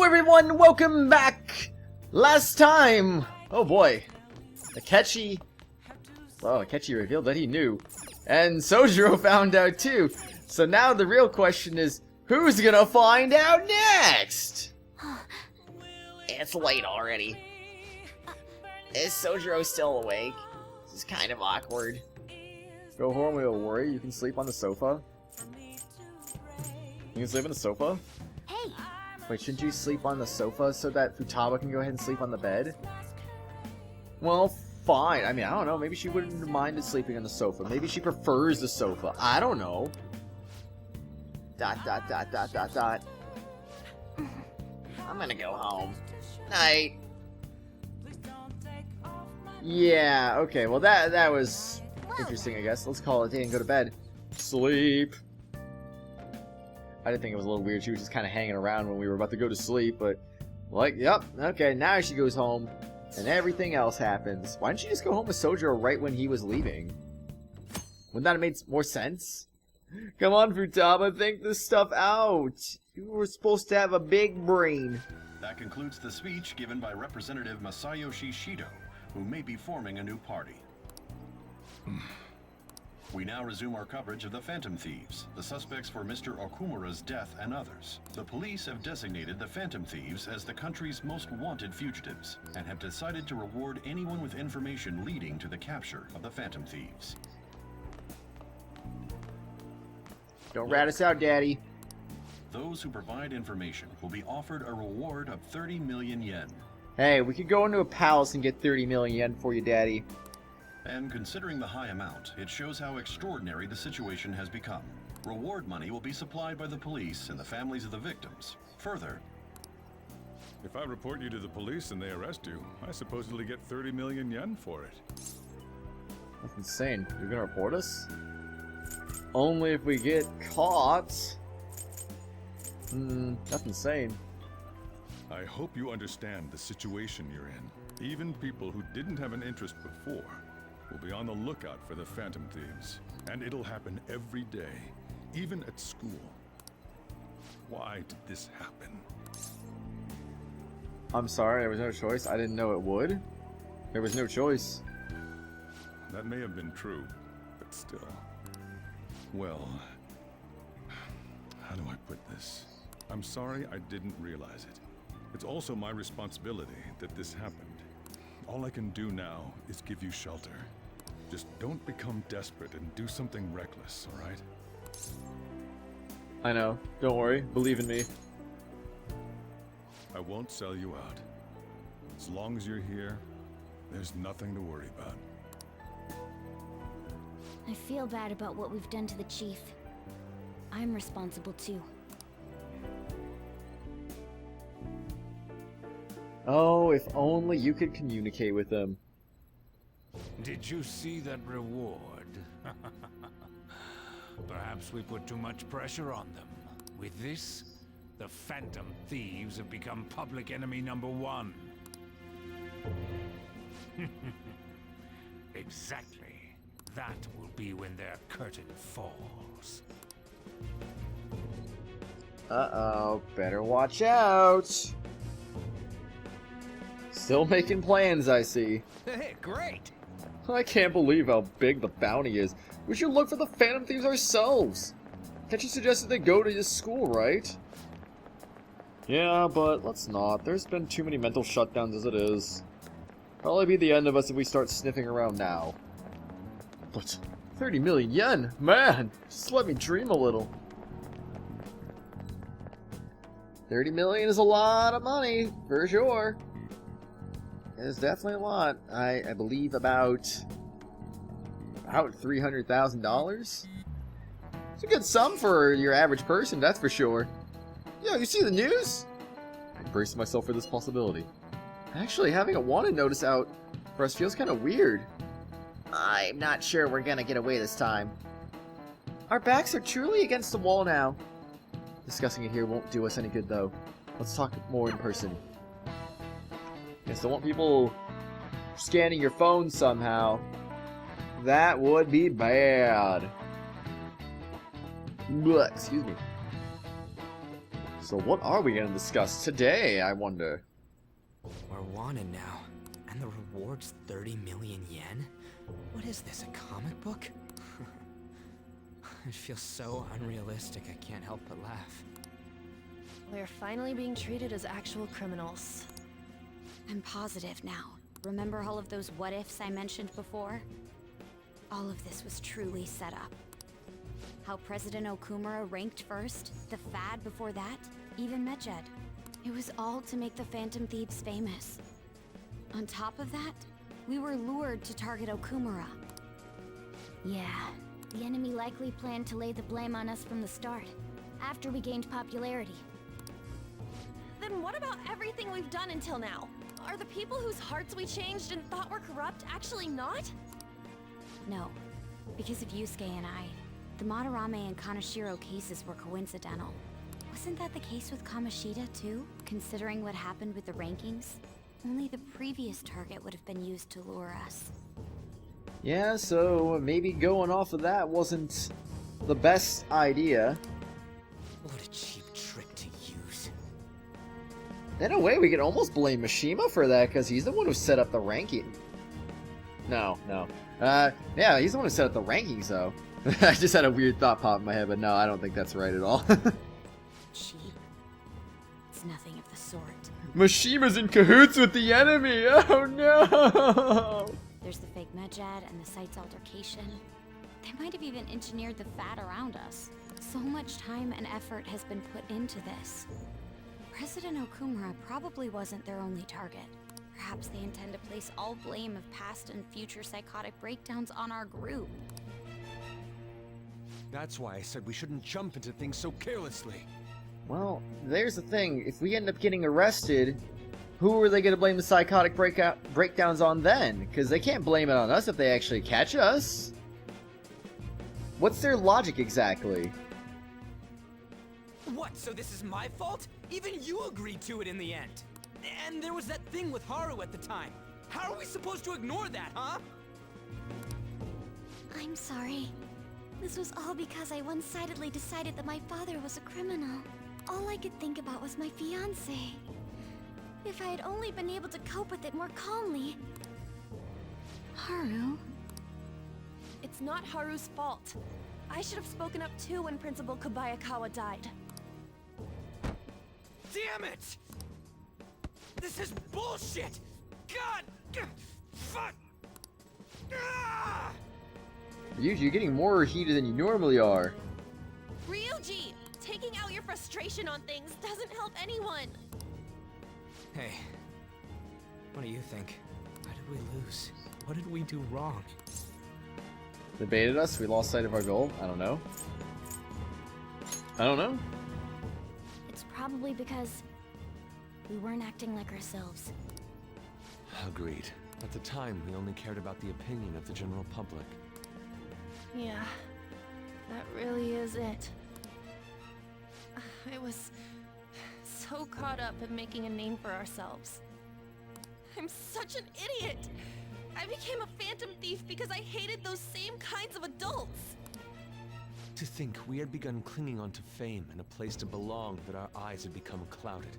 everyone, welcome back! Last time, oh boy, Akechi revealed that he knew, and Sojiro found out too. So now the real question is, who's gonna find out next? It's late already. Is Sojiro still awake? This is kind of awkward. Go home, we will worry. You can sleep on the sofa. You can sleep on the sofa? Hey! Wait, shouldn't you sleep on the sofa so that Futaba can go ahead and sleep on the bed? Well, fine. I mean, I don't know. Maybe she wouldn't have minded sleeping on the sofa. Maybe she prefers the sofa. I don't know. ... I'm gonna go home. Night. Yeah, okay. Well, that was interesting, I guess. Let's call it a day and go to bed. Sleep. I did think it was a little weird. She was just kind of hanging around when we were about to go to sleep, but like, yep, okay, now she goes home, and everything else happens. Why didn't she just go home with Sojiro right when he was leaving? Wouldn't that have made more sense? Come on, Futaba, think this stuff out. You were supposed to have a big brain. That concludes the speech given by Representative Masayoshi Shido, who may be forming a new party. We now resume our coverage of the Phantom Thieves, the suspects for Mr. Okumura's death and others. The police have designated the Phantom Thieves as the country's most wanted fugitives, and have decided to reward anyone with information leading to the capture of the Phantom Thieves. Don't rat us out, Daddy. Those who provide information will be offered a reward of 30 million yen. Hey, we could go into a palace and get 30 million yen for you, Daddy. And considering the high amount, it shows how extraordinary the situation has become. Reward money will be supplied by the police and the families of the victims. Further, if I report you to the police and they arrest you, I supposedly get 30 million yen for it. That's insane. You're gonna report us? Only if we get caught. That's insane. I hope you understand the situation you're in. Even people who didn't have an interest before will be on the lookout for the Phantom Thieves. And it'll happen every day, even at school. Why did this happen? I'm sorry, there was no choice. I didn't know it would. There was no choice. That may have been true, but still. Well, how do I put this? I'm sorry I didn't realize it. It's also my responsibility that this happened. All I can do now is give you shelter. Just don't become desperate and do something reckless, alright? I know. Don't worry. Believe in me. I won't sell you out. As long as you're here, there's nothing to worry about. I feel bad about what we've done to the chief. I'm responsible too. Oh, if only you could communicate with them. Did you see that reward? Perhaps we put too much pressure on them. With this, the Phantom Thieves have become public enemy #1. Exactly. That will be when their curtain falls. Uh-oh, better watch out. Still making plans, I see. Hey, great! I can't believe how big the bounty is. We should look for the Phantom Thieves ourselves. Akechi suggested they go to this school, right? Yeah, but let's not. There's been too many mental shutdowns as it is. Probably be the end of us if we start sniffing around now. But 30 million yen? Man, just let me dream a little. 30 million is a lot of money, for sure. It's definitely a lot. I believe about $300,000. It's a good sum for your average person, that's for sure. Yo, you see the news? I braced myself for this possibility. Actually, having a wanted notice out for us feels kind of weird. I'm not sure we're gonna get away this time. Our backs are truly against the wall now. Discussing it here won't do us any good, though. Let's talk more in person. Yes, don't want people scanning your phone somehow. That would be bad. Blech, excuse me. So what are we going to discuss today, I wonder? We're wanted now, and the reward's 30 million yen? What is this, a comic book? It feels so unrealistic, I can't help but laugh. We're finally being treated as actual criminals. I'm positive now. Remember all of those what-ifs I mentioned before? All of this was truly set up. How President Okumura ranked first, the Fad before that, even Medjed. It was all to make the Phantom Thieves famous. On top of that, we were lured to target Okumura. Yeah, the enemy likely planned to lay the blame on us from the start, after we gained popularity. Then what about everything we've done until now? Are the people whose hearts we changed and thought were corrupt actually not? No, because of Yusuke and I, the Madarame and Kaneshiro cases were coincidental. Wasn't that the case with Kamoshida too, considering what happened with the rankings? Only the previous target would have been used to lure us. Yeah, so maybe going off of that wasn't the best idea. What a cheap trick to use. In a way, we could almost blame Mishima for that, because he's the one who set up the ranking. No. Yeah, he's the one who set up the rankings, though. I just had a weird thought pop in my head, but no, I don't think that's right at all. Cheap? It's nothing of the sort. Mishima's in cahoots with the enemy! Oh no! There's the fake Medjed and the site's altercation. They might have even engineered the Fad around us. So much time and effort has been put into this. President Okumura probably wasn't their only target. Perhaps they intend to place all blame of past and future psychotic breakdowns on our group. That's why I said we shouldn't jump into things so carelessly. Well, there's the thing. If we end up getting arrested, who are they going to blame the psychotic breakdowns on then? Because they can't blame it on us if they actually catch us. What's their logic exactly? What, so this is my fault? Even you agreed to it in the end. And there was that thing with Haru at the time. How are we supposed to ignore that, huh? I'm sorry. This was all because I one-sidedly decided that my father was a criminal. All I could think about was my fiancé. If I had only been able to cope with it more calmly. Haru? It's not Haru's fault. I should have spoken up too when Principal Kobayakawa died. Damn it! This is bullshit! God! Fuck! Ah! You're getting more heated than you normally are. Ryuji! Taking out your frustration on things doesn't help anyone! Hey, what do you think? Why did we lose? What did we do wrong? They baited us, we lost sight of our goal. I don't know. It's probably because we weren't acting like ourselves. Agreed. At the time, we only cared about the opinion of the general public. Yeah, that really is it. I was so caught up in making a name for ourselves. I'm such an idiot! I became a phantom thief because I hated those same kinds of adults! To think we had begun clinging onto fame and a place to belong, that our eyes had become clouded.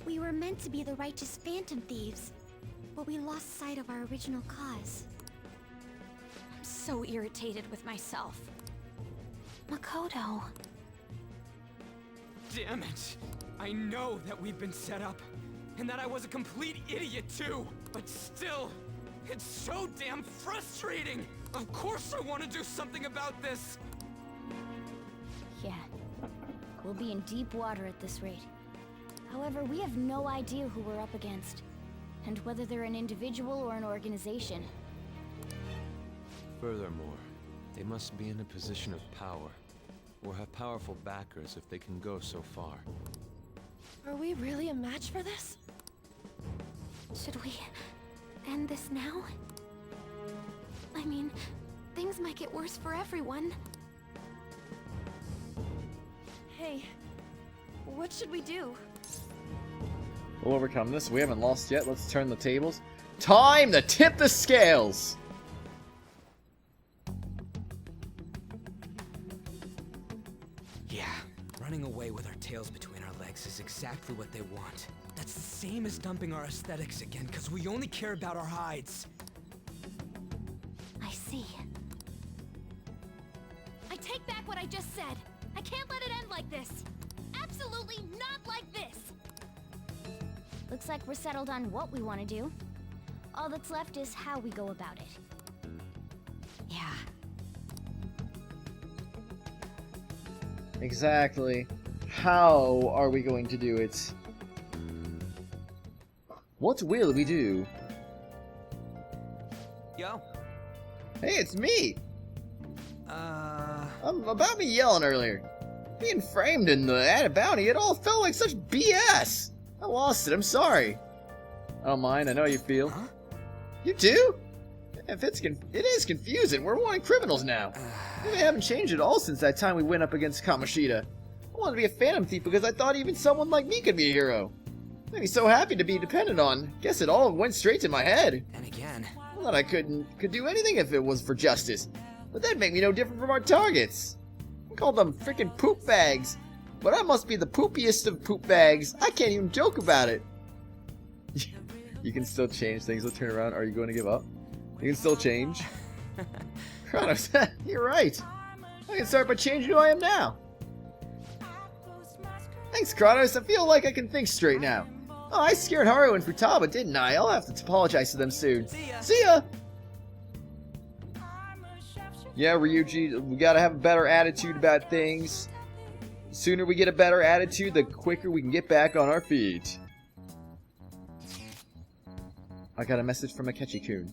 We were meant to be the righteous phantom thieves, but we lost sight of our original cause. I'm so irritated with myself. Makoto. Damn it! I know that we've been set up, and that I was a complete idiot too! But still, it's so damn frustrating! Of course I want to do something about this! Yeah, we'll be in deep water at this rate. However, we have no idea who we're up against, and whether they're an individual or an organization. Furthermore, they must be in a position of power, or have powerful backers if they can go so far. Are we really a match for this? Should we end this now? I mean, things might get worse for everyone. Hey, what should we do? We'll overcome this. We haven't lost yet. Let's turn the tables. Time to tip the scales! Yeah, running away with our tails between our legs is exactly what they want. That's the same as dumping our aesthetics again, because we only care about our hides. I see. I take back what I just said. I can't let it end like this. Absolutely not like this. Looks like we're settled on what we want to do. All that's left is how we go about it. Yeah. Exactly. How are we going to do it? What will we do? Yo. Hey, it's me! About me yelling earlier. Being framed in the added bounty, it all felt like such BS! I lost it, I'm sorry. I don't mind, I know how you feel. Huh? You do? If it is confusing, we're wanting criminals now. They haven't changed at all since that time we went up against Kamoshida. I wanted to be a Phantom Thief because I thought even someone like me could be a hero. Made me so happy to be dependent on. Guess it all went straight to my head. And again. I thought I could do anything if it was for justice. But that'd make me no different from our targets. I call them freaking poop bags. But I must be the poopiest of poop bags. I can't even joke about it. You can still change things. Let's turn around. Are you going to give up? You can still change. Kratos, you're right. I can start by changing who I am now. Thanks, Kratos. I feel like I can think straight now. Oh, I scared Haru and Futaba, didn't I? I'll have to apologize to them soon. See ya. See ya! Yeah, Ryuji, we gotta have a better attitude about things. The sooner we get a better attitude, the quicker we can get back on our feet. I got a message from Akechi-kun.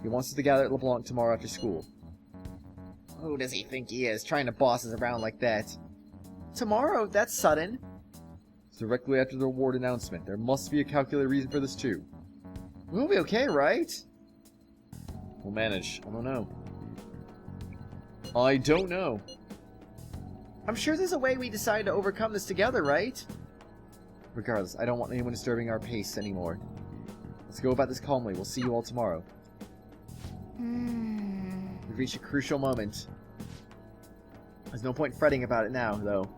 He wants us to gather at LeBlanc tomorrow after school. Who does he think he is, trying to boss us around like that? Tomorrow? That's sudden. It's directly after the award announcement. There must be a calculated reason for this too. We'll be okay, right? We'll manage. I don't know. I don't know. I'm sure there's a way we decide to overcome this together, right? Regardless, I don't want anyone disturbing our pace anymore. Let's go about this calmly. We'll see you all tomorrow. We've reached a crucial moment. There's no point fretting about it now, though.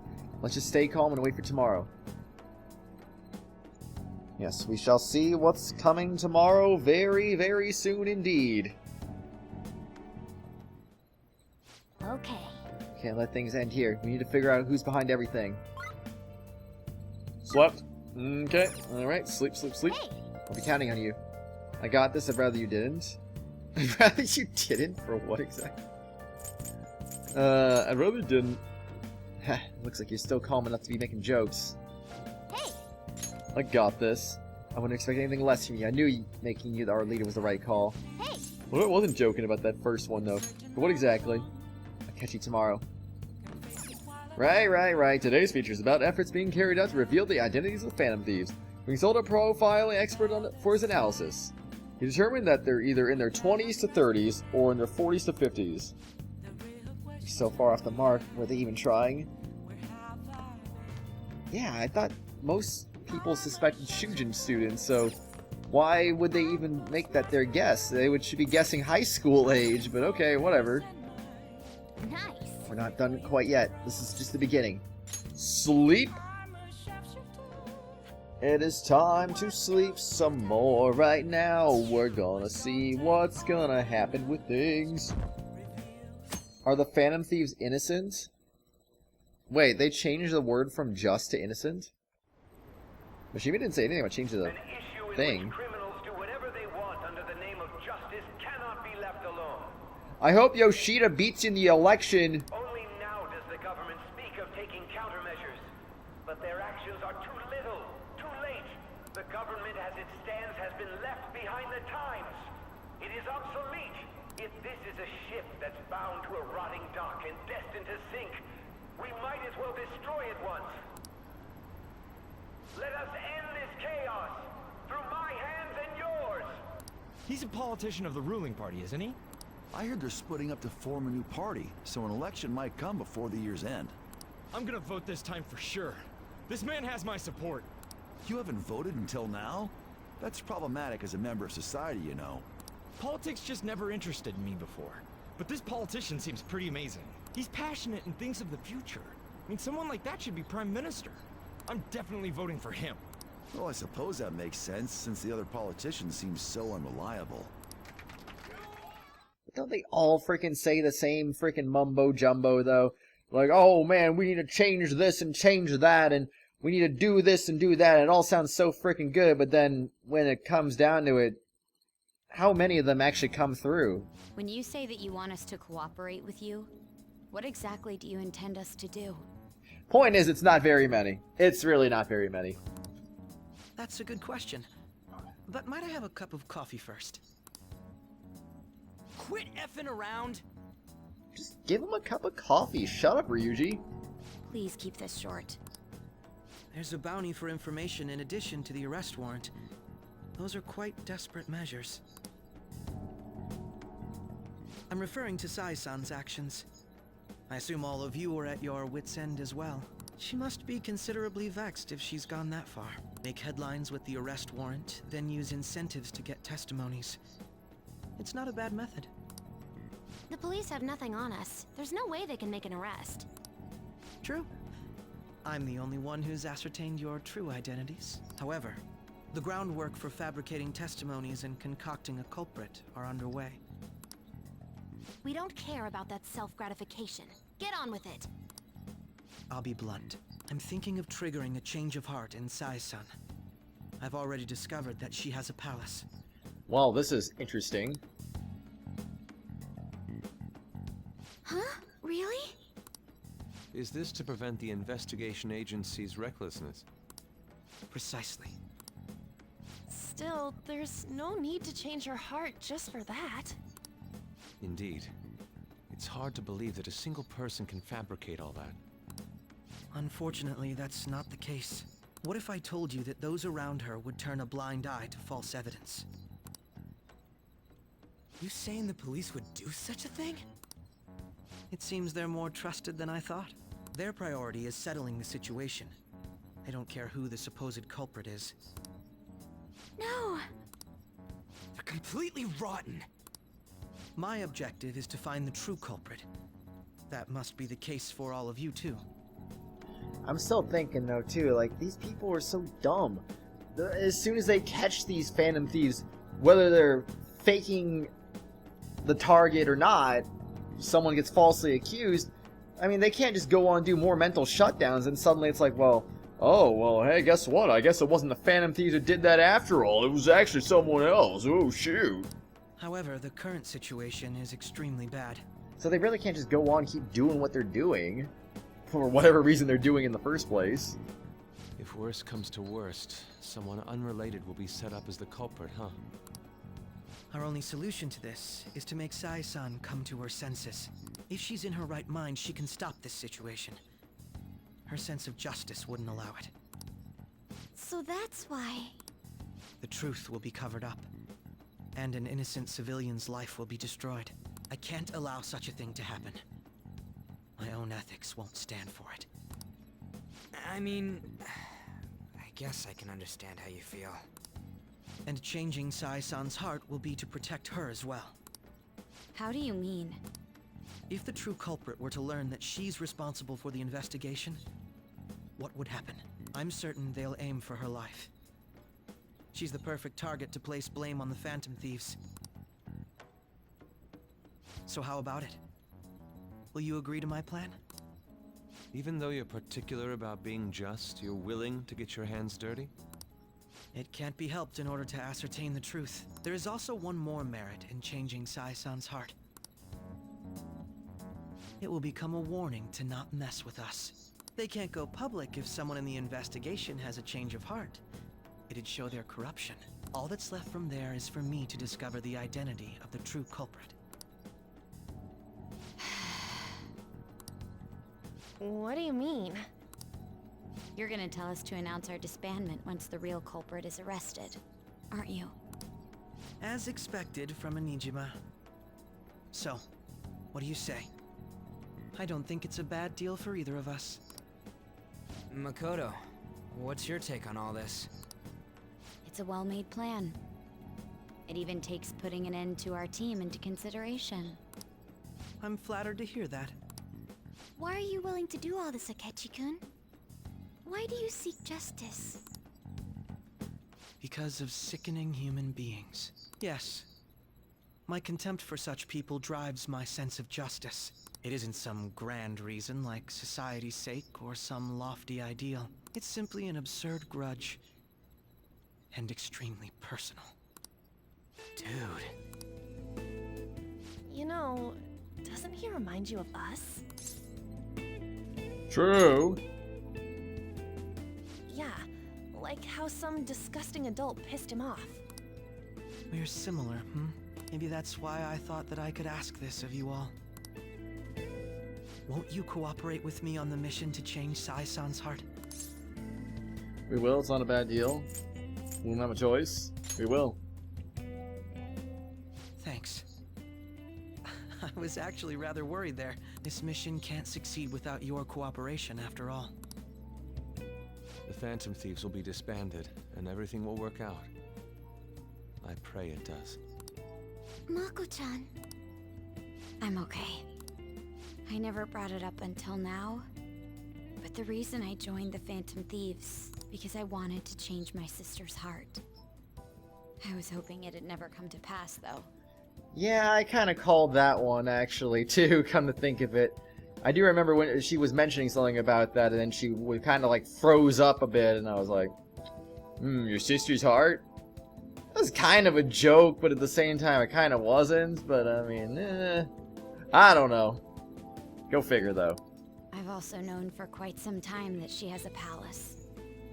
Let's just stay calm and wait for tomorrow. Yes, we shall see what's coming tomorrow very, very soon indeed. Okay. Can't let things end here. We need to figure out who's behind everything. Slept. Okay. Alright. Sleep, sleep, sleep. Hey. I'll be counting on you. I got this. I'd rather you didn't. I'd rather you didn't? For what exactly? I'd rather you didn't. Looks like you're still calm enough to be making jokes. Hey. I got this. I wouldn't expect anything less from you. I knew making you our leader was the right call. Hey. Well, I wasn't joking about that first one, though. But what exactly? I'll catch you tomorrow. Right. Today's feature is about efforts being carried out to reveal the identities of Phantom Thieves. We consulted a profiling expert for his analysis. He determined that they're either in their 20s to 30s or in their 40s to 50s. So far off the mark, were they even trying? Yeah, I thought most people suspected Shujin students, so why would they even make that their guess? They should be guessing high school age, but okay, whatever. Nice. We're not done quite yet. This is just the beginning. Sleep! It is time to sleep some more right now. We're gonna see what's gonna happen with things. Are the Phantom Thieves innocent? Wait, they changed the word from just to innocent? Mishima didn't say anything about changing the thing. Criminals do whatever they want under the name of justice cannot be left alone. I hope Yoshida beats in the election. Only now does the government speak of taking countermeasures. But their actions are too little, too late. The government as it stands has been left behind the times. It is obsolete. If this is a ship that's bound to a rotting dock and destined to sink, we might as well destroy it once. Let us end this chaos through my hands and yours. He's a politician of the ruling party, isn't he? I heard they're splitting up to form a new party, so an election might come before the year's end. I'm gonna vote this time for sure. This man has my support. You haven't voted until now? That's problematic as a member of society, you know. Politics just never interested me before. But this politician seems pretty amazing. He's passionate and thinks of the future. I mean, someone like that should be Prime Minister. I'm definitely voting for him. Well, I suppose that makes sense, since the other politicians seem so unreliable. Don't they all freaking say the same freaking mumbo jumbo though? Like, oh man, we need to change this and change that, and we need to do this and do that. And it all sounds so freaking good, but then when it comes down to it, how many of them actually come through? When you say that you want us to cooperate with you, what exactly do you intend us to do? Point is, it's not very many. It's really not very many. That's a good question. But might I have a cup of coffee first? Quit effing around! Just give him a cup of coffee. Shut up, Ryuji. Please keep this short. There's a bounty for information in addition to the arrest warrant. Those are quite desperate measures. I'm referring to Sai-san's actions. I assume all of you are at your wits' end as well. She must be considerably vexed if she's gone that far. Make headlines with the arrest warrant, then use incentives to get testimonies. It's not a bad method. The police have nothing on us. There's no way they can make an arrest. True. I'm the only one who's ascertained your true identities. However, the groundwork for fabricating testimonies and concocting a culprit are underway. We don't care about that self-gratification. Get on with it. I'll be blunt. I'm thinking of triggering a change of heart in Sai-san. I've already discovered that she has a palace. Well, this is interesting. Huh? Really? Is this to prevent the investigation agency's recklessness? Precisely. Still, there's no need to change her heart just for that. Indeed. It's hard to believe that a single person can fabricate all that. Unfortunately, that's not the case. What if I told you that those around her would turn a blind eye to false evidence? You saying the police would do such a thing? It seems they're more trusted than I thought. Their priority is settling the situation. They don't care who the supposed culprit is. No! They're completely rotten! My objective is to find the true culprit. That must be the case for all of you, too. I'm still thinking, though, too, like, these people are so dumb. As soon as they catch these Phantom Thieves, whether they're faking the target or not, someone gets falsely accused, I mean, they can't just go on and do more mental shutdowns, and suddenly it's like, well, oh, well, hey, guess what? I guess it wasn't the Phantom Thieves who did that after all. It was actually someone else. Oh, shoot. However, the current situation is extremely bad. So they really can't just go on and keep doing what they're doing, for whatever reason they're doing in the first place. If worst comes to worst, someone unrelated will be set up as the culprit, huh? Our only solution to this is to make Sai-san come to her senses. If she's in her right mind, she can stop this situation. Her sense of justice wouldn't allow it. So that's why... The truth will be covered up, and an innocent civilian's life will be destroyed. I can't allow such a thing to happen. My own ethics won't stand for it. I mean... I guess I can understand how you feel. And changing Sai-san's heart will be to protect her as well. How do you mean? If the true culprit were to learn that she's responsible for the investigation, what would happen? I'm certain they'll aim for her life. She's the perfect target to place blame on the Phantom Thieves. So how about it? Will you agree to my plan? Even though you're particular about being just, you're willing to get your hands dirty? It can't be helped in order to ascertain the truth. There is also one more merit in changing Sai-san's heart. It will become a warning to not mess with us. They can't go public if someone in the investigation has a change of heart. It'd show their corruption. All that's left from there is for me to discover the identity of the true culprit. What do you mean? You're gonna tell us to announce our disbandment once the real culprit is arrested, aren't you? As expected from a Nijima. So, what do you say? I don't think it's a bad deal for either of us. Makoto, what's your take on all this? It's a well-made plan. It even takes putting an end to our team into consideration. I'm flattered to hear that. Why are you willing to do all this, Akechi-kun? Why do you seek justice? Because of sickening human beings. Yes. My contempt for such people drives my sense of justice. It isn't some grand reason like society's sake or some lofty ideal. It's simply an absurd grudge. And extremely personal. Dude. You know, doesn't he remind you of us? True. Yeah, like how some disgusting adult pissed him off. We're similar, hmm? Maybe that's why I thought that I could ask this of you all. Won't you cooperate with me on the mission to change Sai-san's heart? We will. It's not a bad deal. We won't have a choice. We will. Thanks. I was actually rather worried there. This mission can't succeed without your cooperation, after all. The Phantom Thieves will be disbanded, and everything will work out. I pray it does. Mako-chan. I'm okay. I never brought it up until now, but the reason I joined the Phantom Thieves because I wanted to change my sister's heart. I was hoping it'd never come to pass, though. Yeah, I kind of called that one, actually, too, come to think of it. I do remember when she was mentioning something about that, and then she would kind of, like, froze up a bit, and I was like, your sister's heart? That was kind of a joke, but at the same time, it kind of wasn't, but, I mean, I don't know. Go figure, though. I've also known for quite some time that she has a palace.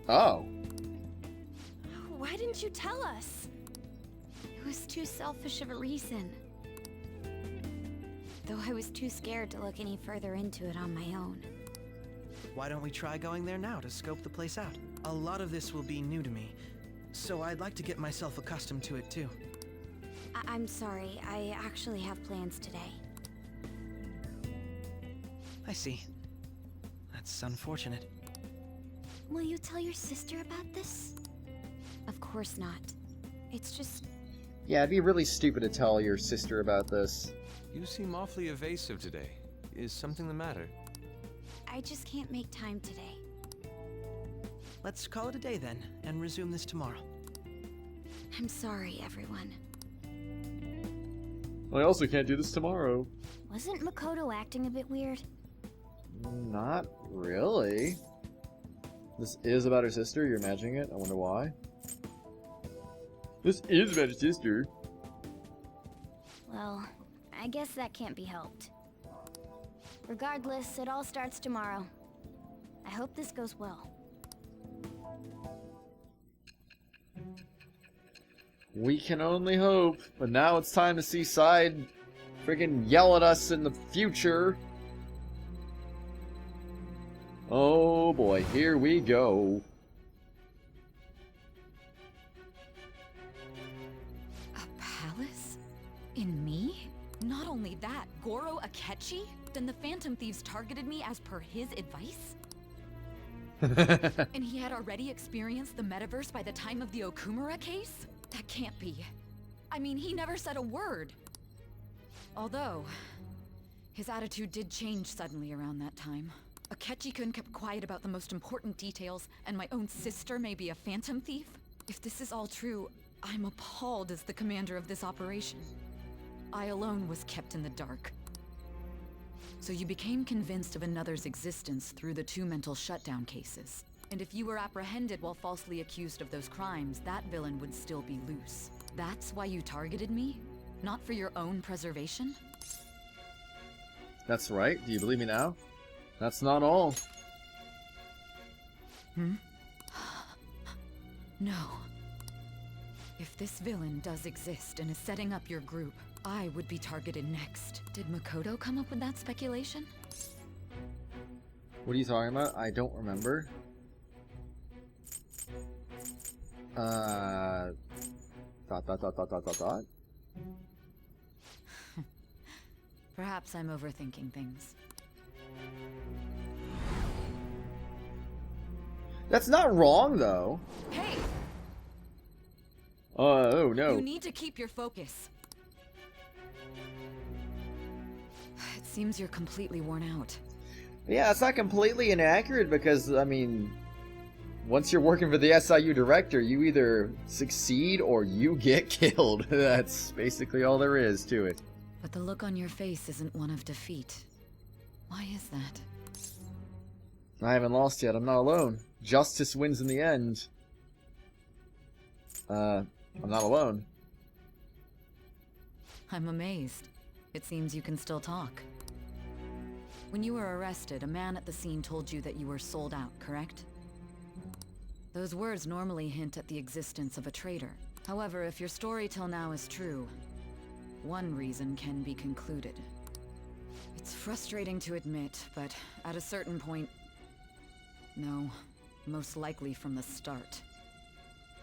Oh. Why didn't you tell us? It was too selfish of a reason. Though I was too scared to look any further into it on my own. Why don't we try going there now to scope the place out? A lot of this will be new to me, so I'd like to get myself accustomed to it too. I'm sorry, I actually have plans today. I see. That's unfortunate. Will you tell your sister about this? Of course not. It's just... Yeah, it'd be really stupid to tell your sister about this. You seem awfully evasive today. Is something the matter? I just can't make time today. Let's call it a day then, and resume this tomorrow. I'm sorry, everyone. I also can't do this tomorrow. Wasn't Makoto acting a bit weird? Not really. This is about her sister, you're imagining it? I wonder why. This is about her sister. Well, I guess that can't be helped. Regardless, it all starts tomorrow. I hope this goes well. We can only hope, but now it's time to see Side friggin' yell at us in the future. Oh boy, here we go. A palace? In me? Not only that, Goro Akechi? Then the Phantom Thieves targeted me as per his advice? And he had already experienced the metaverse by the time of the Okumura case? That can't be. I mean, he never said a word. Although, his attitude did change suddenly around that time. Akechi-kun kept quiet about the most important details, and my own sister may be a Phantom Thief? If this is all true, I'm appalled as the commander of this operation. I alone was kept in the dark. So you became convinced of another's existence through the 2 mental shutdown cases. And if you were apprehended while falsely accused of those crimes, that villain would still be loose. That's why you targeted me? Not for your own preservation? That's right. Do you believe me now? That's not all. No. If this villain does exist and is setting up your group, I would be targeted next. Did Makoto come up with that speculation? What are you talking about? I don't remember. Dot. Perhaps I'm overthinking things. That's not wrong, though. Hey! Oh, no. You need to keep your focus. It seems you're completely worn out. Yeah, it's not completely inaccurate because, I mean, once you're working for the SIU director, you either succeed or you get killed. That's basically all there is to it. But the look on your face isn't one of defeat. Why is that? I haven't lost yet. I'm not alone. Justice wins in the end. I'm not alone. I'm amazed. It seems you can still talk. When you were arrested, a man at the scene told you that you were sold out, correct? Those words normally hint at the existence of a traitor. However, if your story till now is true, one reason can be concluded. It's frustrating to admit, but at a certain point... No, most likely from the start.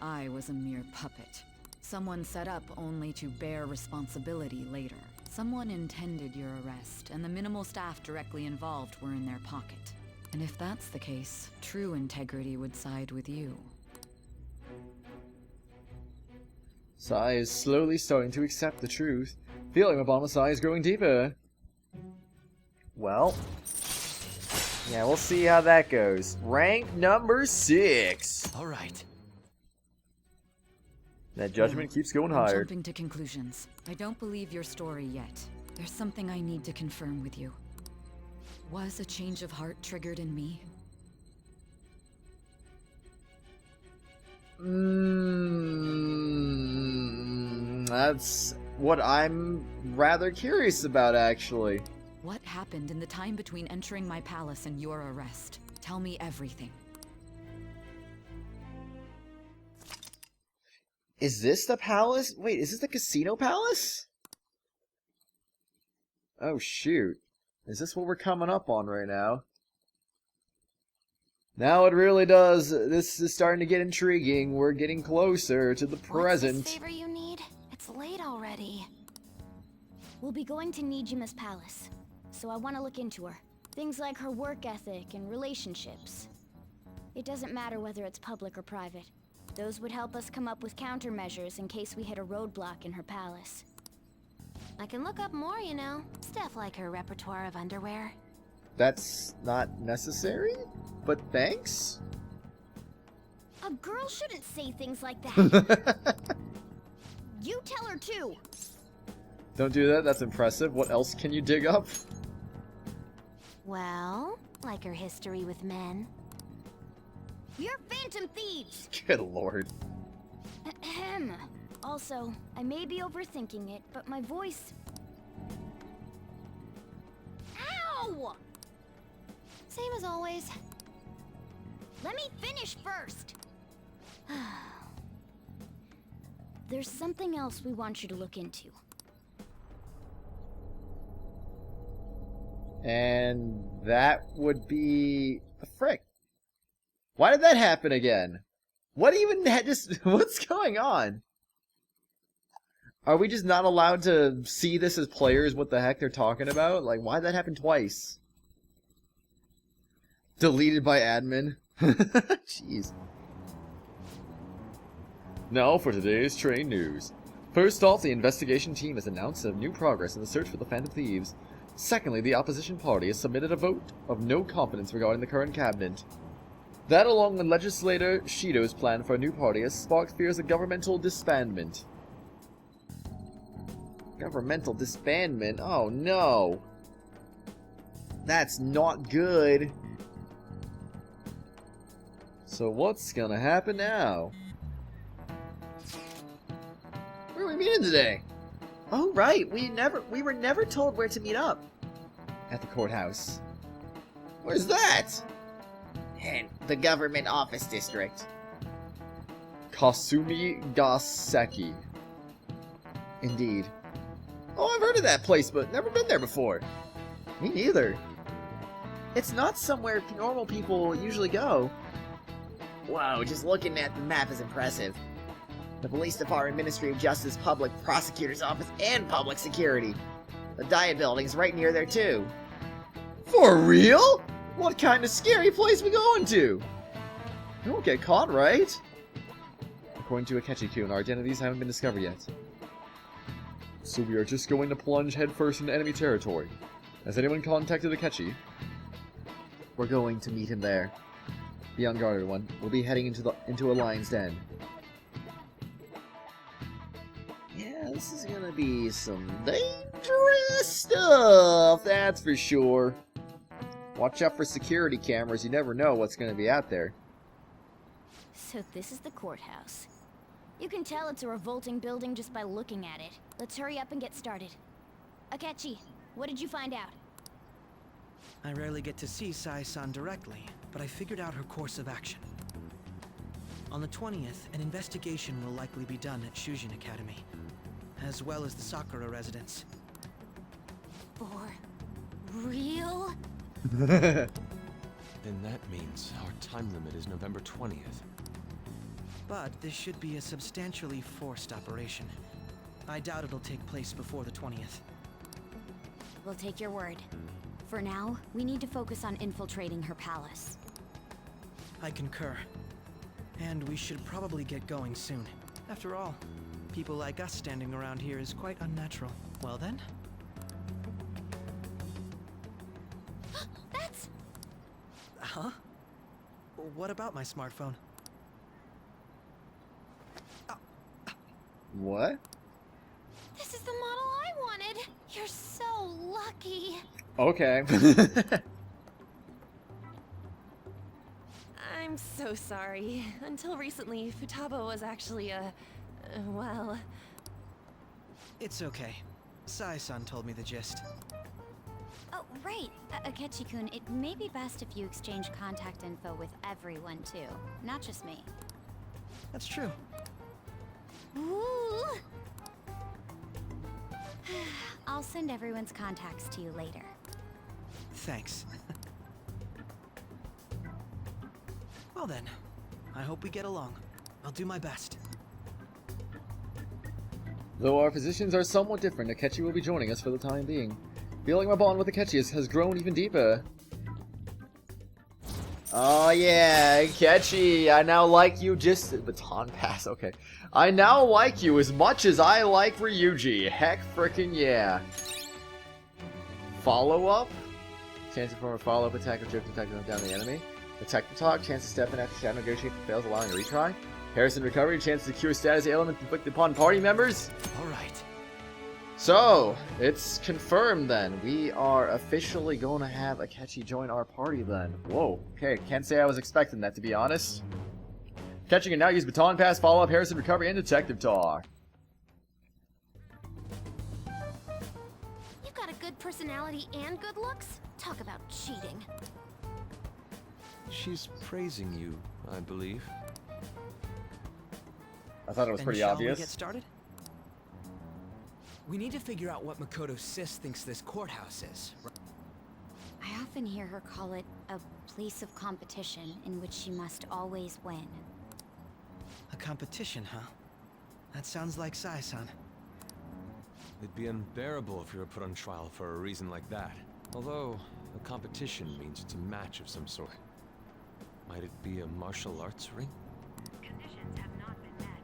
I was a mere puppet. Someone set up only to bear responsibility later. Someone intended your arrest, and the minimal staff directly involved were in their pocket. And if that's the case, true integrity would side with you. Sai is slowly starting to accept the truth. Feeling upon Sai is growing deeper. Well, yeah, we'll see how that goes. Rank number 6. All right. That judgment keeps going I'm higher. jumping to conclusions. I don't believe your story yet. There's something I need to confirm with you. Was a change of heart triggered in me? That's what I'm rather curious about, actually. What happened in the time between entering my palace and your arrest? Tell me everything. Is this the palace? Wait, is this the casino palace? Oh, shoot. Is this what we're coming up on right now? Now it really does. This is starting to get intriguing. We're getting closer to the present. What's the favor you need? It's late already. We'll be going to Nijima's palace, so I want to look into her. Things like her work ethic and relationships. It doesn't matter whether it's public or private. Those would help us come up with countermeasures in case we hit a roadblock in her palace. I can look up more, you know. Stuff like her repertoire of underwear. That's not necessary, but thanks. A girl shouldn't say things like that. You tell her too. Don't do that, that's impressive. What else can you dig up? Well, like her history with men. You're Phantom Thieves! Good lord. Ahem. Also, I may be overthinking it, but my voice... Ow! Same as always. Let me finish first! There's something else we want you to look into. And that would be... the frick. Why did that happen again? What even what's going on? Are we just not allowed to see this as players, what the heck they're talking about? Like, why'd that happen twice? Deleted by admin? Jeez. Now for today's train news. First off, the investigation team has announced a new progress in the search for the Phantom Thieves. Secondly, the opposition party has submitted a vote of no confidence regarding the current cabinet. That, along with legislator Shido's plan for a new party, has sparked fears of governmental disbandment. Governmental disbandment? Oh no! That's not good! So what's gonna happen now? Where are we meeting today? Oh right, we were never told where to meet up. At the courthouse. Where's that? And the government office district. Kasumi Gaseki. Indeed. Oh, I've heard of that place, but never been there before. Me neither. It's not somewhere normal people usually go. Whoa, just looking at the map is impressive. The Police Department, Ministry of Justice, Public Prosecutor's Office, and Public Security. The Diet Building's right near there, too. For real? What kind of scary place we going to? We won't get caught, right? According to Akechi-kun, our identities haven't been discovered yet. So we are just going to plunge headfirst into enemy territory. Has anyone contacted Akechi? we're going to meet him there. The unguarded one. We'll be heading into a lion's den. Yeah, this is gonna be some dangerous stuff, that's for sure. Watch out for security cameras, you never know what's gonna be out there. So this is the courthouse. You can tell it's a revolting building just by looking at it. Let's hurry up and get started. Akechi, what did you find out? I rarely get to see Sai-san directly, but I figured out her course of action. On the 20th, an investigation will likely be done at Shujin Academy, as well as the Sakura residence. For real? Then that means our time limit is November 20th. But this should be a substantially forced operation. I doubt it'll take place before the 20th. We'll take your word. For now, we need to focus on infiltrating her palace. I concur. And we should probably get going soon. After all, people like us standing around here is quite unnatural. Well then? That's... Huh? What about my smartphone? What? This is the model I wanted! You're so lucky! Okay. I'm so sorry. Until recently, Futaba was actually well... It's okay. Sai-san told me the gist. Oh, right. Akechi-kun, it may be best if you exchange contact info with everyone, too. Not just me. That's true. Ooh. I'll send everyone's contacts to you later. Thanks. Well then, I hope we get along. I'll do my best. Though our positions are somewhat different, Akechi will be joining us for the time being. Feeling my bond with Akechi has grown even deeper. Oh yeah, Akechi, I now like you just... Baton pass, okay. I now like you as much as I like Ryuji. Heck frickin' yeah. Follow-up? Chance to perform a follow-up attack or drift attack down the enemy. Attack the talk, chance to step in after shadow negotiation fails, allowing a retry. Harrison recovery, chance to cure status ailment inflicted upon party members. Alright. So, it's confirmed then. We are officially going to have Akechi join our party then. Whoa, okay, can't say I was expecting that, to be honest. Akechi can now use Baton Pass, Follow-Up, Harrison Recovery, and Detective Talk. You've got a good personality and good looks? Talk about cheating. She's praising you, I believe. I thought it was pretty shall obvious. We get started? We need to figure out what Makoto Sis thinks this courthouse is. I often hear her call it a place of competition in which she must always win. A competition, huh? That sounds like Sai-san. It'd be unbearable if you were put on trial for a reason like that. Although, a competition means it's a match of some sort. Might it be a martial arts ring? Conditions have not been met.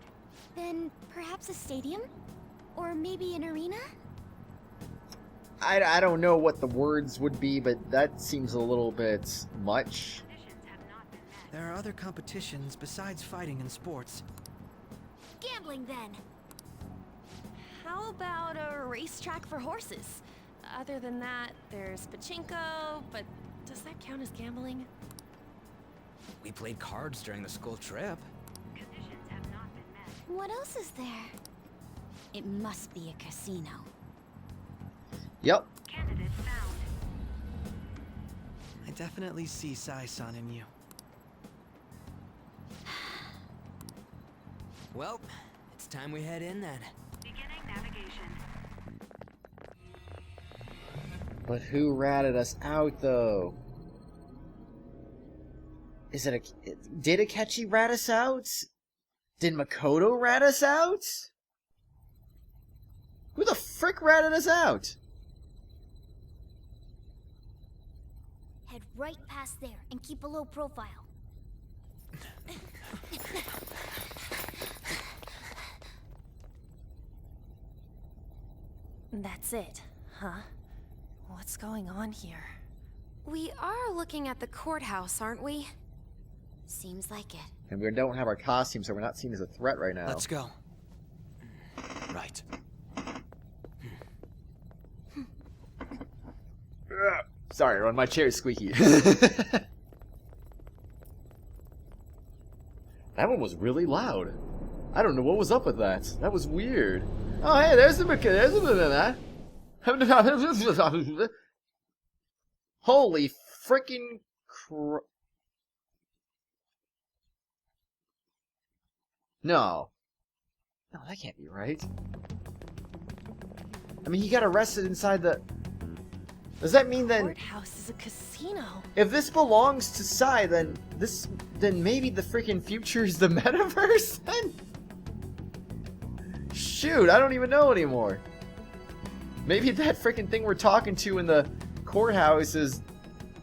Then perhaps a stadium? Or maybe an arena? I don't know what the words would be, but that seems a little bit much. There are other competitions besides fighting and sports. Gambling, then. How about a racetrack for horses? Other than that, there's pachinko, but does that count as gambling? We played cards during the school trip. Conditions have not been met. What else is there? It must be a casino. Yep. Candidate found. I definitely see Sai-san in you. Well, it's time we head in then. Beginning navigation. But who ratted us out, though? Is it a... Did Akechi rat us out? Did Makoto rat us out? Who the frick ratted us out? Head right past there and keep a low profile. That's it, huh? What's going on here? We are looking at the courthouse, aren't we? Seems like it. And we don't have our costumes, so we're not seen as a threat right now. Let's go. Right. Sorry, Ron, my chair is squeaky. That one was really loud. I don't know what was up with that. That was weird. Oh, hey, there's the Holy freaking No. No, that can't be right. I mean, he got arrested inside the... Does that mean then... Courthouse is a casino. If this belongs to Sai, then maybe the freaking future is the metaverse then? Shoot, I don't even know anymore. Maybe that freaking thing we're talking to in the courthouse is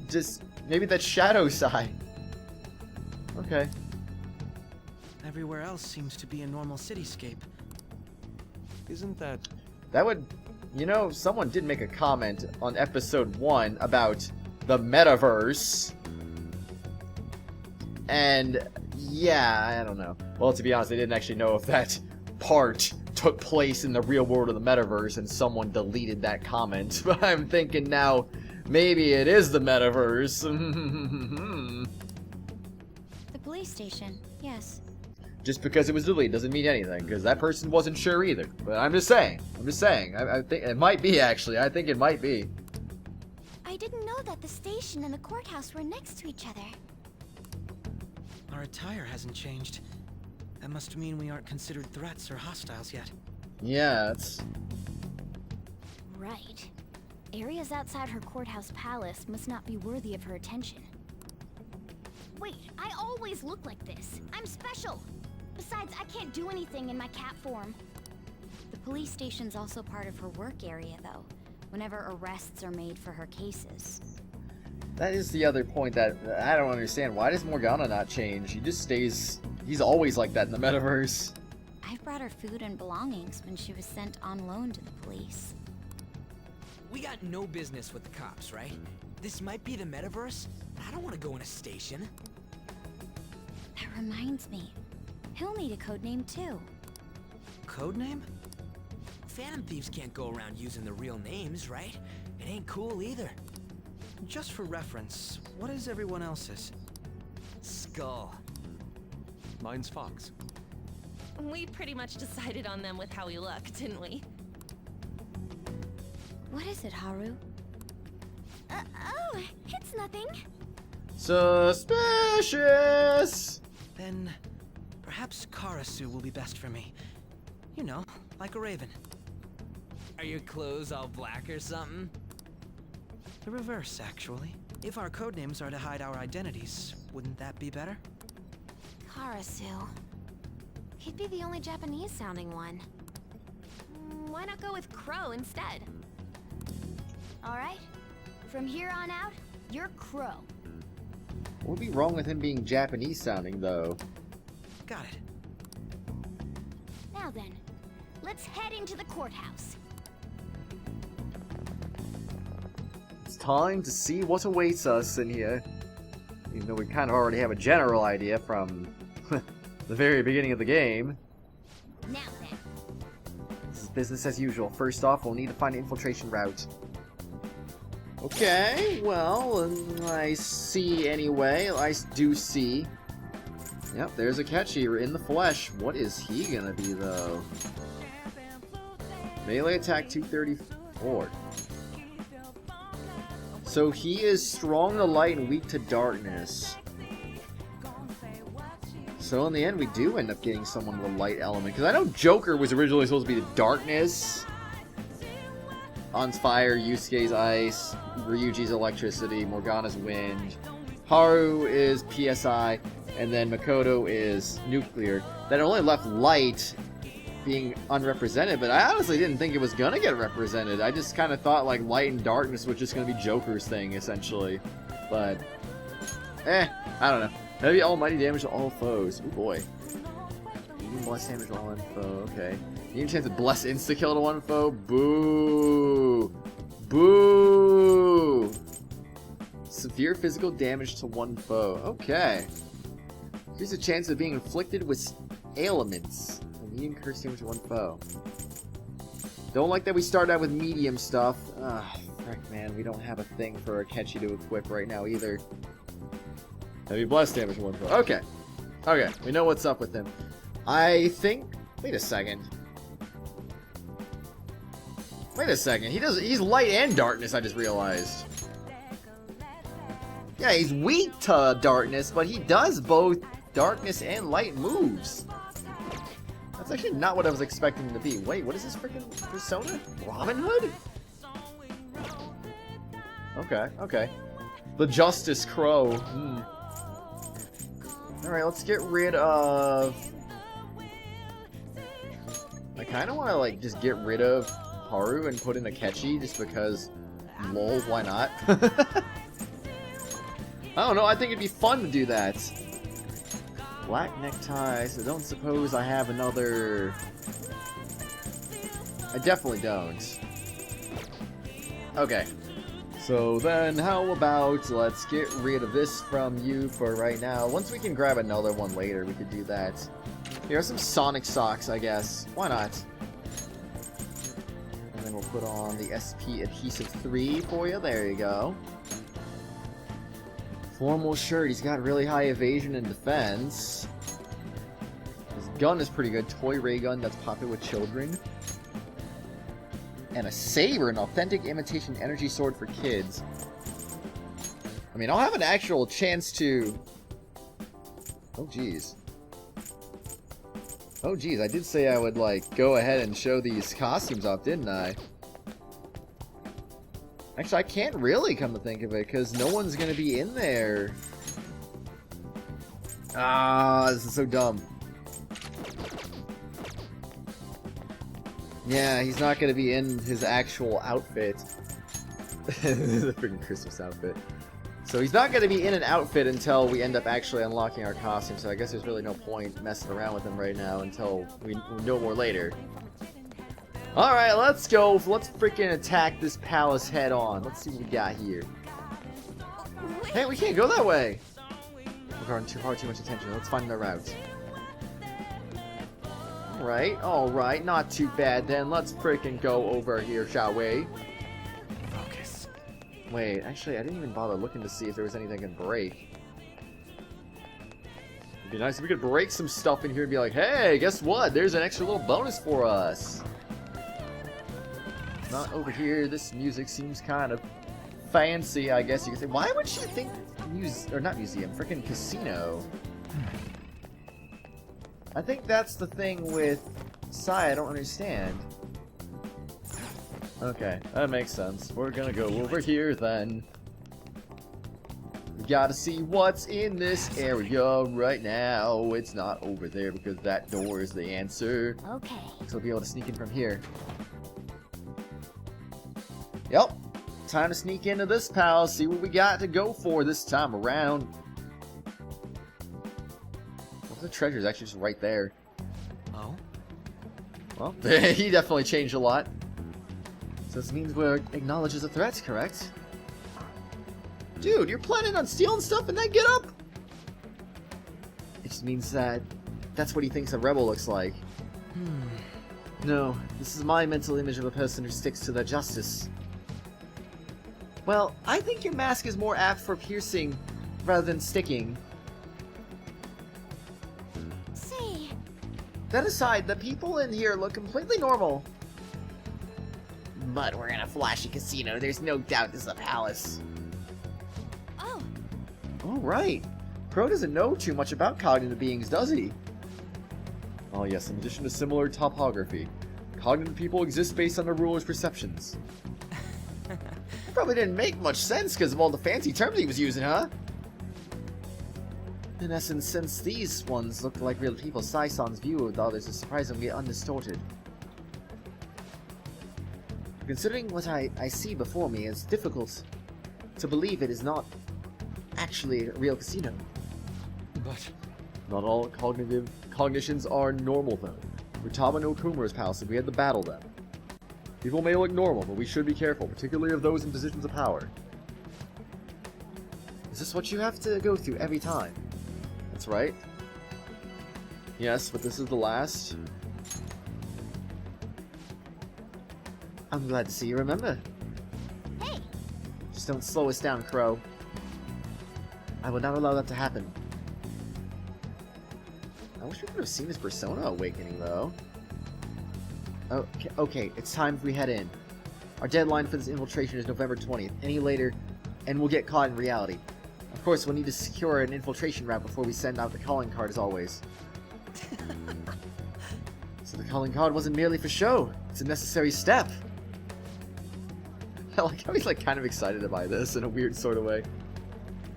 just... Maybe that's Shadow Sai. Okay. Everywhere else seems to be a normal cityscape. Isn't that... That would... You know, someone did make a comment on episode 1 about the metaverse. And, yeah, I don't know. Well, to be honest, I didn't actually know if that part took place in the real world of the metaverse and someone deleted that comment. But I'm thinking now, maybe it is the metaverse. The police station, yes. Just because it was deleted doesn't mean anything, because that person wasn't sure either. But I'm just saying. I think it might be, actually. I think it might be. I didn't know that the station and the courthouse were next to each other. Our attire hasn't changed. That must mean we aren't considered threats or hostiles yet. Yeah, it's... Right. Areas outside her courthouse palace must not be worthy of her attention. Wait, I always look like this. I'm special. Besides, I can't do anything in my cat form. The police station's also part of her work area, though, whenever arrests are made for her cases. That is the other point that I don't understand. Why does Morgana not change? He just stays... He's always like that in the metaverse. I've brought her food and belongings when she was sent on loan to the police. We got no business with the cops, right? This might be the metaverse, but I don't want to go in a station. That reminds me. He'll need a codename too. Codename? Phantom Thieves can't go around using the real names, right? It ain't cool either. Just for reference, what is everyone else's? Skull. Mine's Fox. We pretty much decided on them with how we look, didn't we? What is it, Haru? Oh, it's nothing. Suspicious! Then, perhaps Karasu will be best for me. You know, like a raven. Are your clothes all black or something? The reverse, actually. If our codenames are to hide our identities, wouldn't that be better? Karasu. He'd be the only Japanese-sounding one. Why not go with Crow instead? All right. From here on out, you're Crow. What would be wrong with him being Japanese-sounding, though? Got it. Now then, let's head into the courthouse. It's time to see what awaits us in here. Even though we kind of already have a general idea from the very beginning of the game. Now then. This is business as usual. First off, we'll need to find an infiltration route. Okay, well, I see anyway. I do see. Yep, there's Akechi in the flesh. What is he gonna be, though? Melee attack 234. So he is strong to light and weak to darkness. So in the end, we do end up getting someone with a light element. Because I know Joker was originally supposed to be the darkness. On's fire, Yusuke's ice, Ryuji's electricity, Morgana's wind. Haru is PSI, and then Makoto is nuclear. That only left light being unrepresented, but I honestly didn't think it was gonna get represented. I just kind of thought like light and darkness was just gonna be Joker's thing, essentially. But, I don't know. Maybe almighty damage to all foes. Oh boy. Medium bless damage to all one foe, okay. Medium chance to bless insta-kill to one foe? Boo! Boo! Severe physical damage to one foe. Okay. Here's a chance of being inflicted with ailments. A medium curse damage to one foe. Don't like that we started out with medium stuff. Ugh, frick, man. We don't have a thing for Akechi to equip right now either. Heavy blast damage to one foe. Okay. Okay, we know what's up with him. I think... Wait a second. Wait a second. He's light and darkness, I just realized. Yeah, he's weak to darkness, but he does both darkness and light moves. That's actually not what I was expecting him to be. Wait, what is this freaking persona? Robin Hood? Okay, okay. The Justice Crow. Alright, let's get rid of... I kind of want to, like, just get rid of Haru and put in Akechi, just because, lol, why not? I don't know, I think it'd be fun to do that. Black necktie, so don't suppose I have another... I definitely don't. Okay. So then, how about, let's get rid of this from you for right now. Once we can grab another one later, we could do that. Here are some Sonic socks, I guess. Why not? And then we'll put on the SP Adhesive 3 for you. There you go. Formal shirt. He's got really high evasion and defense. His gun is pretty good. Toy ray gun that's popular with children. And a saber, an authentic imitation energy sword for kids. I mean, I'll have an actual chance to... Oh, jeez. Oh, jeez, I did say I would, like, go ahead and show these costumes off, didn't I? Actually, I can't really come to think of it, because no one's going to be in there. Ah, this is so dumb. Yeah, he's not going to be in his actual outfit. The freaking Christmas outfit. So he's not going to be in an outfit until we end up actually unlocking our costume, so I guess there's really no point messing around with him right now until we know more later. Alright, let's go. Let's freaking attack this palace head on. Let's see what we got here. Hey, we can't go that way. We're drawing too much attention. Let's find the route. Alright, not too bad then. Let's freaking go over here, shall we? Focus. Wait, actually, I didn't even bother looking to see if there was anything I can break. It'd be nice if we could break some stuff in here and be like, hey, guess what? There's an extra little bonus for us. Not over here. This music seems kind of fancy, I guess you could say. Why would she think not museum, freaking casino? I think that's the thing with Sai I don't understand. Okay, that makes sense. We're gonna go over here then. We gotta see what's in this area right now. It's not over there because that door is the answer. Okay. So we'll be able to sneak in from here. Yep. Time to sneak into this palace, see what we got to go for this time around. The treasure's actually just right there. Oh? Well, he definitely changed a lot. So this means we're acknowledged as a threat, correct? Dude, you're planning on stealing stuff in that getup? It just means that that's what he thinks a rebel looks like. No, this is my mental image of a person who sticks to their justice. Well, I think your mask is more apt for piercing rather than sticking. That aside, the people in here look completely normal. But we're in a flashy casino. There's no doubt this is a palace. Oh. Alright. Crow doesn't know too much about cognitive beings, does he? Oh yes, in addition to similar topography, cognitive people exist based on the ruler's perceptions. Probably didn't make much sense because of all the fancy terms he was using, huh? In essence, since these ones look like real people, Sai-san's view of the others is surprisingly undistorted. Considering what I see before me, it's difficult to believe it is not actually a real casino. But... Not all cognitions are normal, though. Futaba no Kumura's palace, we had to battle them. People may look normal, but we should be careful, particularly of those in positions of power. this what you have to go through every time? That's right. Yes, but this is the last. I'm glad to see you remember. Hey! Just don't slow us down, Crow. I will not allow that to happen. I wish we could have seen his persona awakening, though. Okay, it's time we head in. Our deadline for this infiltration is November 20th. Any later, and we'll get caught in reality. Of course, we'll need to secure an infiltration route before we send out the calling card, as always. So the calling card wasn't merely for show. It's a necessary step. I like how he's like kind of excited by this in a weird sort of way.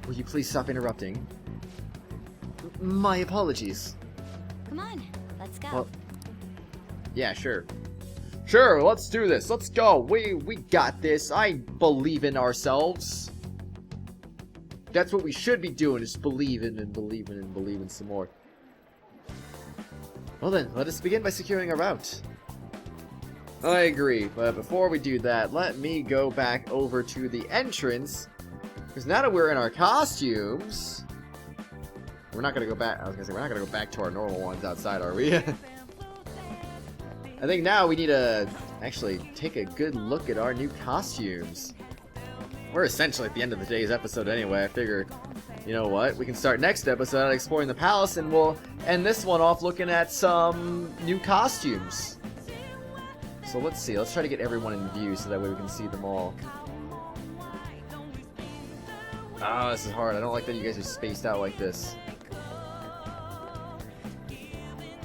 Will you please stop interrupting? My apologies. Come on, let's go. Well, yeah, sure. Sure, let's do this. Let's go. We got this. I believe in ourselves. That's what we should be doing, is believing and believing and believing some more. Well then, let us begin by securing a route. I agree, but before we do that, let me go back over to the entrance. Because now that we're in our costumes, we're not gonna go back. I was gonna say we're not gonna go back to our normal ones outside, are we? I think now we need to actually take a good look at our new costumes. We're essentially at the end of the day's episode anyway. I figure, you know what, we can start next episode exploring the palace, and we'll end this one off looking at some new costumes. So let's see. Let's try to get everyone in view so that way we can see them all. Oh, this is hard. I don't like that you guys are spaced out like this.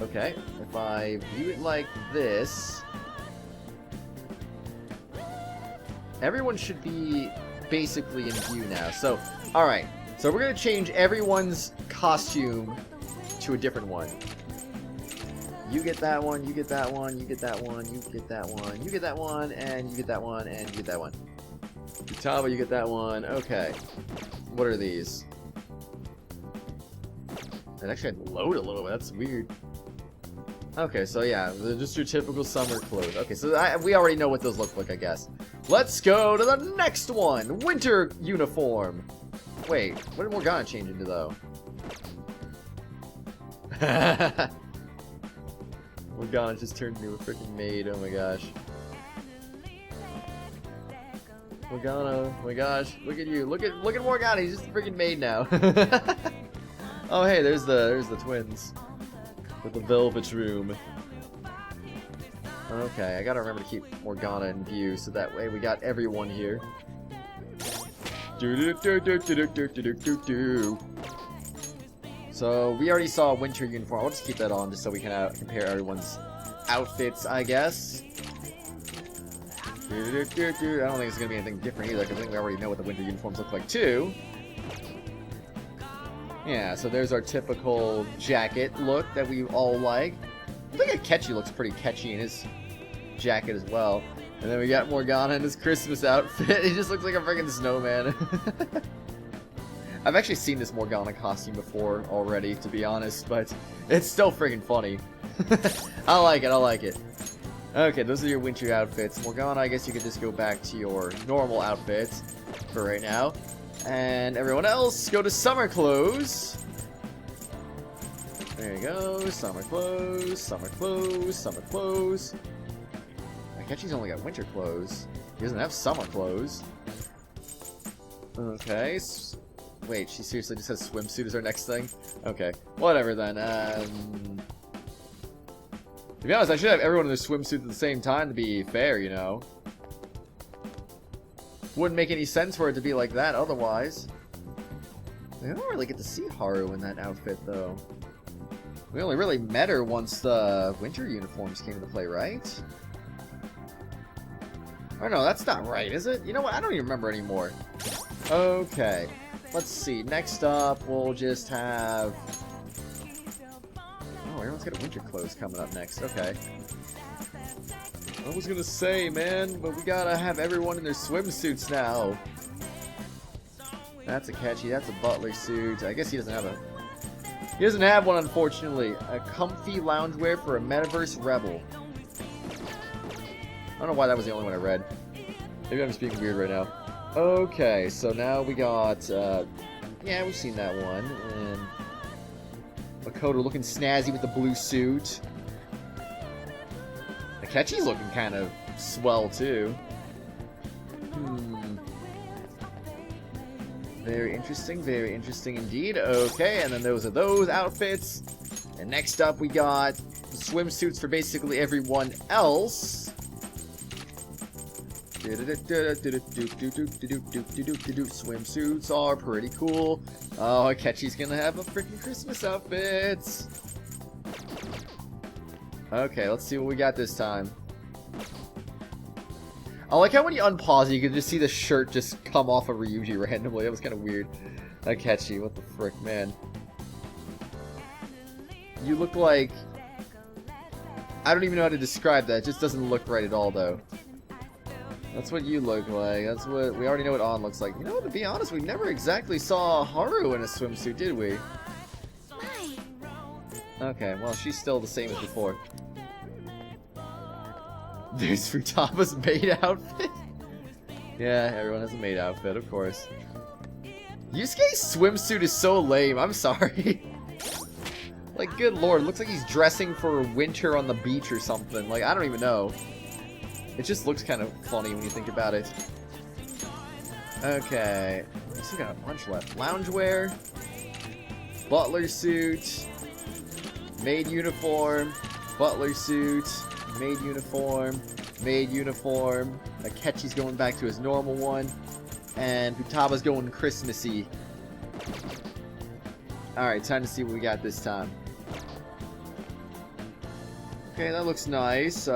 Okay, if I view it like this, everyone should be basically in view now. So, alright. So we're going to change everyone's costume to a different one. You get that one, you get that one, you get that one, you get that one, you get that one, and you get that one, and you get that one. Utama, you get that one. Okay. What are these? It actually had to load a little bit. That's weird. Okay, so yeah, they're just your typical summer clothes. Okay, so we already know what those look like, I guess. Let's go to the next one! Winter uniform! Wait, what did Morgana change into, though? Morgana just turned into a freaking maid, oh my gosh. Morgana, oh my gosh, look at you. Look at Morgana, he's just a freaking maid now. Oh hey, there's the twins. With the velvet room. Okay, I gotta remember to keep Morgana in view so that way we got everyone here. So we already saw a winter uniform. I'll just keep that on just so we can compare everyone's outfits, I guess. I don't think it's gonna be anything different either, because I think we already know what the winter uniforms look like too. Yeah, so there's our typical jacket look that we all like. I think Akechi looks pretty catchy in his jacket as well. And then we got Morgana in his Christmas outfit. He just looks like a freaking snowman. I've actually seen this Morgana costume before already, to be honest, but it's still freaking funny. I like it. Okay, those are your winter outfits. Morgana, I guess you could just go back to your normal outfits for right now. And everyone else, go to summer clothes. There you go, summer clothes, summer clothes, summer clothes. Akechi's only got winter clothes. He doesn't have summer clothes. Okay. Wait, she seriously just has swimsuit as her next thing? Okay, whatever then. To be honest, I should have everyone in their swimsuits at the same time to be fair, you know. Wouldn't make any sense for it to be like that otherwise. We don't really get to see Haru in that outfit, though. We only really met her once the winter uniforms came into play, right? Oh no, that's not right, is it? You know what? I don't even remember anymore. Okay. Let's see. Next up, we'll just have... Oh, everyone's got winter clothes coming up next. Okay. I was gonna say, man, but we gotta have everyone in their swimsuits now. That's Akechi. That's a butler suit. I guess he doesn't have a... He doesn't have one, unfortunately. A comfy loungewear for a metaverse rebel. I don't know why that was the only one I read. Maybe I'm just being weird right now. Okay, so now we got Yeah, we've seen that one. And Makoto looking snazzy with the blue suit. Akechi's looking kind of swell, too. Very interesting indeed. Okay, and then those are those outfits. And next up we got swimsuits for basically everyone else. Swimsuits are pretty cool. Oh, Akechi's gonna have a freaking Christmas outfit. Okay, let's see what we got this time. I like how when you unpause it, you can just see the shirt just come off of Ryuji randomly. That was kind of weird. Akechi, what the frick, man. You look like... I don't even know how to describe that. It just doesn't look right at all, though. That's what you look like. That's what... We already know what On looks like. You know, to be honest, we never exactly saw Haru in a swimsuit, did we? Okay, well, she's still the same as before. There's Futaba's maid outfit. Yeah, everyone has a maid outfit, of course. Yusuke's swimsuit is so lame. I'm sorry. Like, good lord, it looks like he's dressing for winter on the beach or something. Like, I don't even know. It just looks kind of funny when you think about it. Okay, we still got a bunch left. Loungewear, butler suit, maid uniform, butler suit, maid uniform, maid uniform. Akechi's going back to his normal one, and Futaba's going Christmassy. Alright, time to see what we got this time. Okay, that looks nice.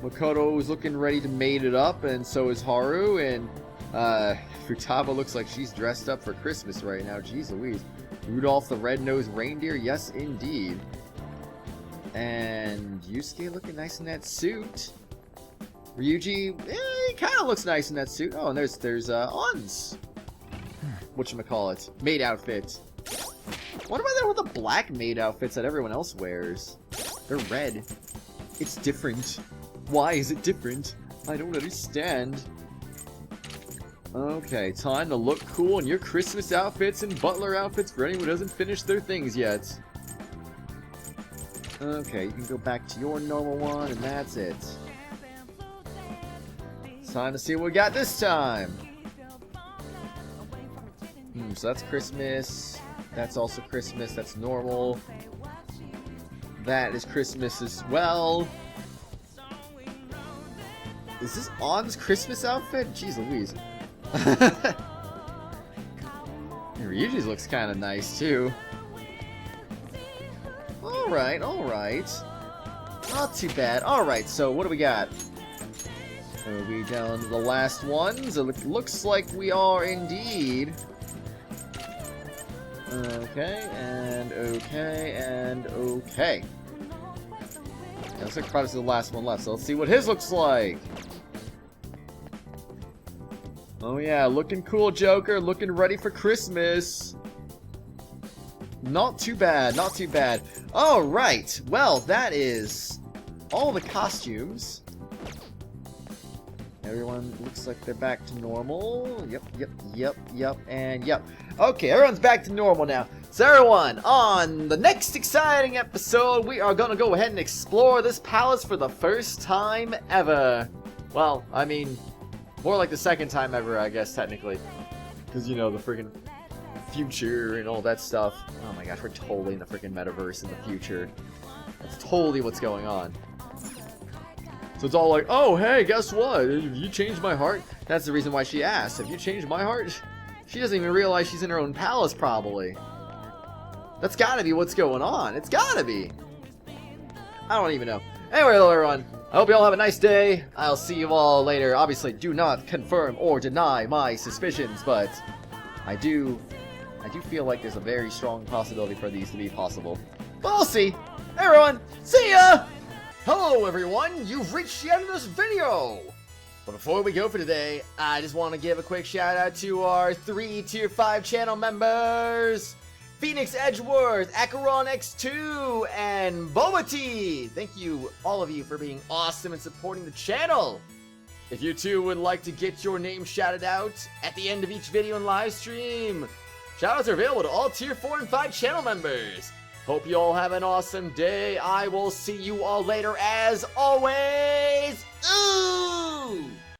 Makoto is looking ready to mate it up, and so is Haru, and Futaba looks like she's dressed up for Christmas right now. Jeez Louise. Rudolph the Red-Nosed Reindeer? Yes, indeed. And Yusuke looking nice in that suit. Ryuji, he kind of looks nice in that suit. Oh, and there's On's. Whatchamacallit? Maid outfit. What about that with the black maid outfits that everyone else wears? They're red. It's different. Why is it different? I don't understand. Okay, time to look cool in your Christmas outfits and butler outfits for anyone who doesn't finish their things yet. Okay, you can go back to your normal one, and that's it. It's time to see what we got this time. So that's Christmas. That's also Christmas. That's normal. That is Christmas as well. Is this On's Christmas outfit? Jeez Louise. Ryuji's looks kind of nice, too. Alright, alright. Not too bad. Alright, so what do we got? Are we down to the last ones? It looks like we are indeed. Okay, and okay, and okay. Yeah, looks like Kratos is the last one left, so let's see what his looks like. Oh yeah, looking cool, Joker. Looking ready for Christmas. Not too bad, not too bad. Alright, well, that is all the costumes. Everyone looks like they're back to normal. Yep, and yep. Okay, everyone's back to normal now. So everyone, on the next exciting episode, we are gonna go ahead and explore this palace for the first time ever. Well, I mean, more like the second time ever, I guess, technically. Because, you know, the friggin' future and all that stuff. Oh my gosh, we're totally in the friggin' metaverse in the future. That's totally what's going on. So it's all like, oh, hey, guess what? If you changed my heart? That's the reason why she asked. Have you changed my heart? She doesn't even realize she's in her own palace, probably. That's gotta be what's going on. It's gotta be. I don't even know. Anyway, hello, everyone. I hope you all have a nice day. I'll see you all later. Obviously, do not confirm or deny my suspicions, but I do feel like there's a very strong possibility for these to be possible. But we'll see. Hey, everyone. See ya! Hello, everyone. You've reached the end of this video. But before we go for today, I just want to give a quick shout out to our 3 Tier 5 channel members. Phoenix Edgeworth, Acheron X2, and Boba T. Thank you, all of you, for being awesome and supporting the channel. If you too would like to get your name shouted out at the end of each video and live stream, Shoutouts are available to all Tier 4 and 5 channel members. Hope you all have an awesome day. I will see you all later as always.